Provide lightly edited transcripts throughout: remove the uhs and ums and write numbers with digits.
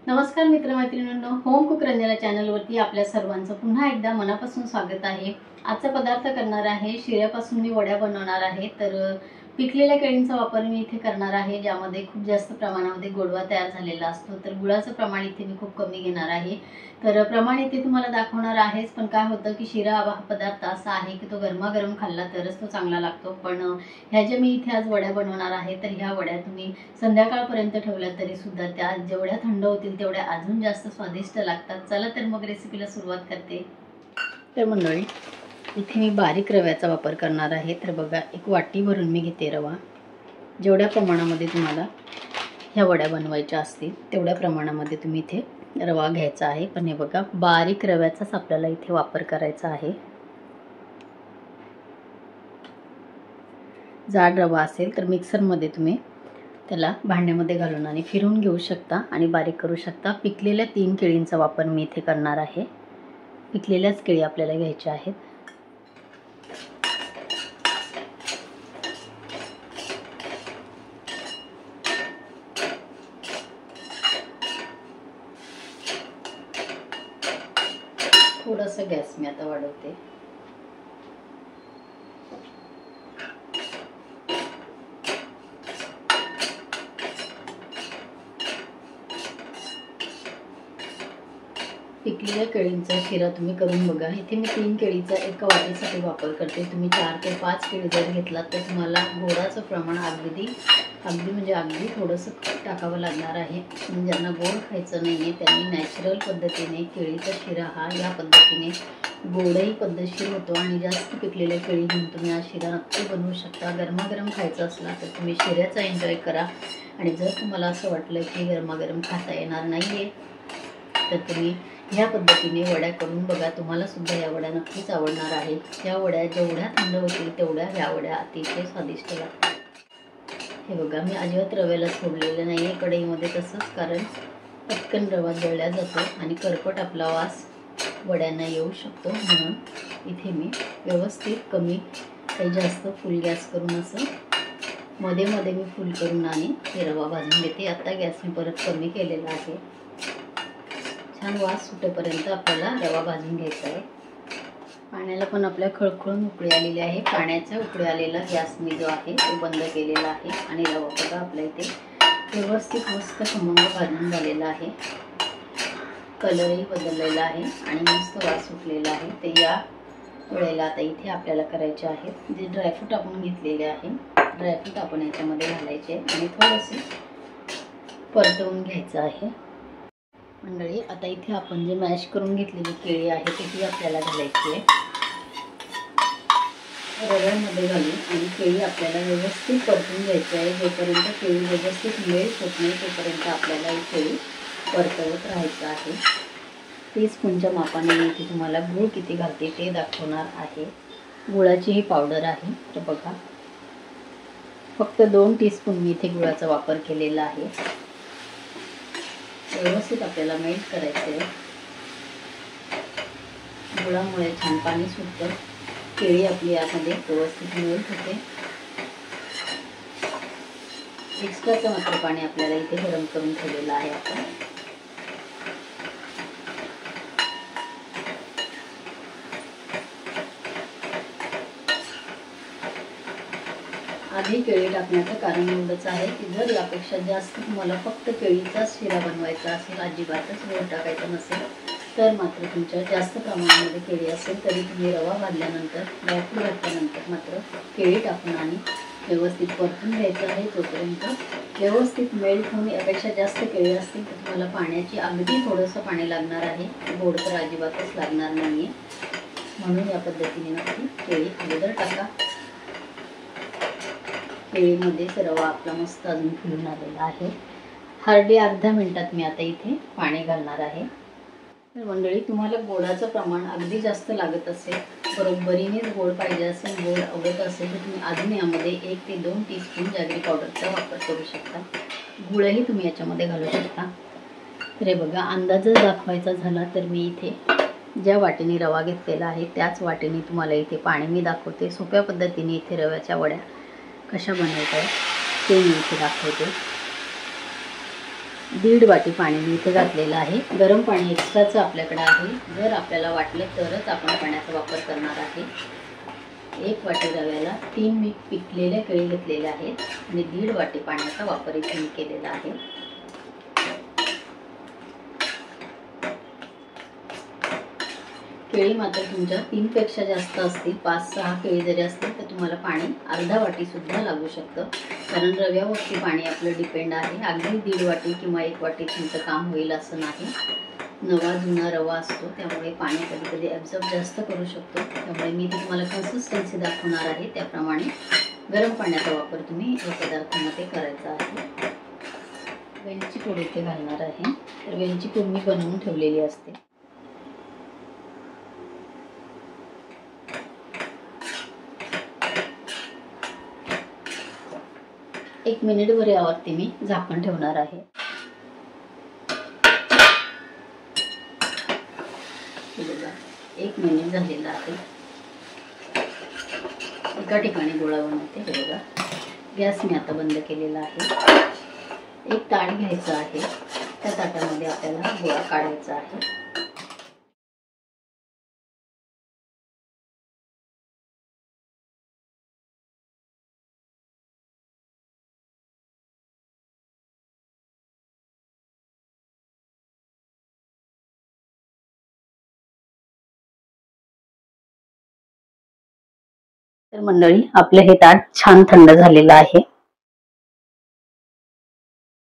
नमस्कार मित्रमैत्रिणींनो, home cook Ranjana चॅनलवरती आपल्या सर्वांचं पुन्हा एकदा मनापासून स्वागत आहे। आजचा पदार्थ करणार आहे शिऱ्यापासून मी वड्या बनवणार आहे। तर पिकलेल्या केळींचा वापर मी इथे करणार आहे, ज्यामध्ये खूप जास्त प्रमाणामध्ये गोडवा तयार झालेला असतो। तर गुळाचं प्रमाण इथे मी खूप कमी घेणार आहे। तर प्रमाण इथे तुम्हाला दाखवणार आहेच, पण काय होतं की शिरा हा पदार्थ असा आहे की तो गरमागरम खाल्ला तरच तो चांगला लागतो। पण ह्या ज्या मी इथे आज वड्या बनवणार आहे, तर ह्या वड्या तुम्ही संध्याकाळपर्यंत ठेवल्या तरी सुद्धा त्या जेवढ्या थंड होतील तेवढ्या अजून जास्त स्वादिष्ट लागतात। चला तर मग रेसिपीला सुरुवात करते। तर मंडळी, इथे मी बारीक रव्याचा वापर करणार आहे। तर बघा, एक वाटी भरून मी घेते रवा। जेवढ्या प्रमाणामध्ये तुम्हाला ह्या वड्या बनवायच्या असतील तेवढ्या प्रमाणामध्ये तुम्ही इथे रवा घ्यायचा आहे। पण हे बघा, बारीक रव्याचाच आपल्याला इथे वापर करायचा आहे। जाड रवा असेल तर मिक्सरमध्ये तुम्ही त्याला भांड्यामध्ये घालून आणि फिरवून घेऊ शकता आणि बारीक करू शकता। पिकलेल्या 3 केळींचा वापर मी इथे करणार आहे। पिकलेल्याच केळी आपल्याला घ्यायच्या आहेत। थोडासा गॅस मी आता वाढवते। पिकलेल्या केळींचा शिरा तुम्ही करून बघा। इथे मी 3 केळीचा एका वाटीसाठी वापर करते। तुम्ही 4 ते 5 केळी जर घेतलात तर तुम्हाला गोडाचं प्रमाण अगदी थोडंसं टाकावं लागणार आहे। ज्यांना गोड खायचं नाही आहे त्यांनी नॅचरल पद्धतीने केळीचा शिरा हा या पद्धतीने गोडही पद्धतशीर होतो आणि जास्त पिकलेल्या केळी घेऊन तुम्ही हा शिरा नक्की बनवू शकता। गरमागरम खायचं असला तर तुम्ही शिऱ्याचा एन्जॉय करा, आणि जर तुम्हाला असं वाटलं की गरमागरम खाता येणार नाही आहे तर तुम्ही ह्या पद्धतीने वड्या करून बघा। तुम्हाला सुद्धा या वड्या नक्कीच आवडणार आहे। या वड्या जेवढ्या थंड होतील तेवढ्या ह्या वड्या अतिशय स्वादिष्ट लागतात। हे बघा, मी अजिबात रव्याला सोडलेलं नाही आहे कढईमध्ये तसंच, कारण पटकन रवा जळला जातो आणि करपट आपला वास वड्यांना येऊ शकतो। म्हणून इथे मी व्यवस्थित कमी काही जास्त फुल गॅस करून असं मध्ये मध्ये मी फुल करून आणि हे रवा भाजून घेते। आता गॅस मी परत कमी केलेला आहे। छान वास सुटेपर्यंत आपल्याला रवा भाजून घ्यायचा आहे। पाण्याला पण आपल्या खळखळून उकळी आलेली आहे। पाण्याचा उकळी आलेला गॅस मी जो आहे तो बंद केलेला आहे आणि रवा बघा आपल्या इथे व्यवस्थित मस्त खमंग भाजून झालेला आहे। कलरही बदललेला आहे आणि मस्त वास सुटलेला आहे। तर या वेळेला आता इथे आपल्याला करायचे आहेत जे ड्रायफ्रूट आपण घेतलेले आहे, ड्रायफ्रूट आपण याच्यामध्ये घालायचे आणि थोडेसे परतवून घ्यायचं आहे। मंडळी, आता इथे आपण जे मॅश करून घेतलेली केळी आहे ती आपल्याला घालायची आहे। रव्यामध्ये घालून आणि केळी आपल्याला व्यवस्थित परतून घ्यायची आहे। जोपर्यंत केळी व्यवस्थित मेल्ट होत नाही तोपर्यंत आपल्याला ही केळी परतवत राहायचं आहे। टीस्पूनच्या मापाने मी इथे तुम्हाला गूळ किती घालते ते दाखवणार आहे। गुळाची ही पावडर आहे। तर बघा, फक्त 2 टीस्पून मी इथे गुळाचा वापर केलेला आहे। व्यवस्थित आपल्याला मेल्ट करायचे आहे। गुळामुळे छान पाणी सुटतं, केळी आपली यामध्ये व्यवस्थित मेल्ट होते। एक्स्ट्राचं मात्र पाणी आपल्याला इथे गरम करून ठेवलेलं आहे आपण। आधी केळी टाकण्याचं कारण एवढंच आहे की जर यापेक्षा जास्त तुम्हाला फक्त केळीचाच शिरा बनवायचा असेल, अजिबातच गोड टाकायचं नसेल, तर मात्र तुमच्या जास्त प्रमाणामध्ये केळी असेल तरी तुम्ही रवा भाजल्यानंतर ड्रायफ्रूट घातल्यानंतर मात्र केळी टाकून आणि व्यवस्थित परतून घ्यायचं आहे। तोपर्यंत व्यवस्थित मेल्ट होऊन यापेक्षा जास्त केळी असतील तर तुम्हाला पाण्याची अगदी थोडंसं पाणी लागणार आहे, गोड तर अजिबातच लागणार नाही आहे। म्हणून या पद्धतीने नक्की केळी अगोदर टाका। केळीमध्ये रवा आपला मस्त अजून फुलून आलेला आहे। हार्डली अर्ध्या मिनिटात मी आता इथे पाणी घालणार आहे। तर मंडळी, तुम्हाला गोडाचं प्रमाण अगदी जास्त लागत असेल, बरोबरीनेच गोड पाहिजे असेल, गोड आवडत असेल तर तुम्ही अजून यामध्ये 1 ते 2 टीस्पून जॅगरी पावडरचा वापर करू शकता। गुळही तुम्ही याच्यामध्ये घालू शकता। तर हे बघा, अंदाज जर दाखवायचा झाला तर मी इथे ज्या वाटीने रवा घेतलेला आहे त्याच वाटीने तुम्हाला इथे पाणी मी दाखवते। सोप्या पद्धतीने इथे रव्याच्या वड्या कशा बनवताय ते मी इथे दाखवते। 1.5 वाटी पाणी मी इथे घातलेलं आहे. गरम पाणी एक्स्ट्राचं आपल्याकडे आहे, जर आपल्याला वाटलं तरच आपण पाण्याचा वापर करणार आहे. 1 वाटी रव्याला 3 मी पिकलेल्या केळी घेतलेल्या आहेत आणि 1.5 वाटी पाण्याचा वापर इथे मी केलेला आहे. केळी मात्र तुमच्या 3 पेक्षा जास्त असतील, 5-6 केळी जरी असतील तर तुम्हाला पाणी अर्धा वाटी सुद्धा लागू शकतं, कारण रव्यावरती पाणी आपलं डिपेंड आहे. अगदी 1.5 वाटी किंवा 1 वाटी तुमचं काम होईल असं नाही. नवा जुना रवा असतो, त्यामुळे पाणी कधी कधी ॲब्झॉर्ब जास्त करू शकतो. त्यामुळे मी तुम्हाला कन्सिस्टन्सी दाखवणार आहे, त्याप्रमाणे गरम पाण्याचा वापर तुम्ही या पदार्थामध्ये करायचा आहे. वेलची पूड इथे घालणार आहे. तर वेलची पूड मी बनवून ठेवलेली असते. 1 मिनिटभर यावरती मी झाकण ठेवणार आहे. 1 मिनिट झालेला आहे. एका ठिकाणी गोळा बनवते. हे बघा, गॅस मी आता बंद केलेला आहे. एक ताट घ्यायचं आहे, त्या ताटामध्ये आपल्याला गोळा काढायचा आहे. तर मंडळी, आपलं हे ताट छान थंड झालेलं आहे.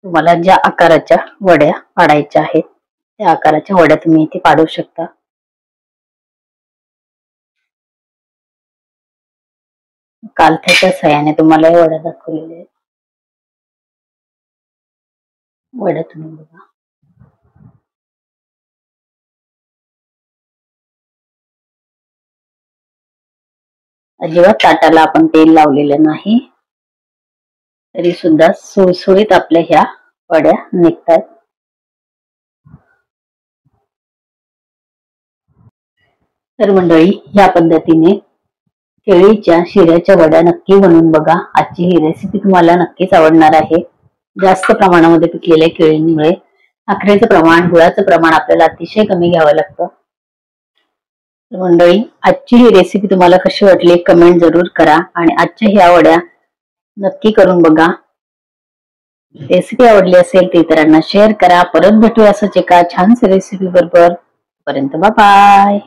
तुम्हाला ज्या आकाराच्या वड्या पाडायच्या आहेत त्या आकाराच्या वड्या तुम्ही इथे पाडू शकता. कालथ्याच्या सहाय्याने तुम्हाला या वड्या दाखवलेल्या आहेत. वड्या तुम्ही बघा. अजिबात ताटाला आपण तेल लावलेलं नाही, तरी सुद्धा सुळसुळीत आपल्या ह्या वड्या निघतात. तर मंडळी, ह्या पद्धतीने केळीच्या शिऱ्याच्या वड्या नक्की बनवून बघा. आजची ही रेसिपी तुम्हाला नक्कीच आवडणार आहे. जास्त प्रमाणामध्ये पिकलेल्या केळींमुळे साखरेचं प्रमाण, गुळाचं प्रमाण आपल्याला अतिशय कमी घ्यावं लागतं. मंडळी, आजची ही रेसिपी तुम्हाला कशी वाटली कमेंट जरूर करा आणि आजच्या ह्या वड्या नक्की करून बघा. रेसिपी आवडली असेल तर इतरांना शेअर करा. परत भेटूया असंच एका छानस रेसिपी बरोबर. पर्यंत बाय बाय.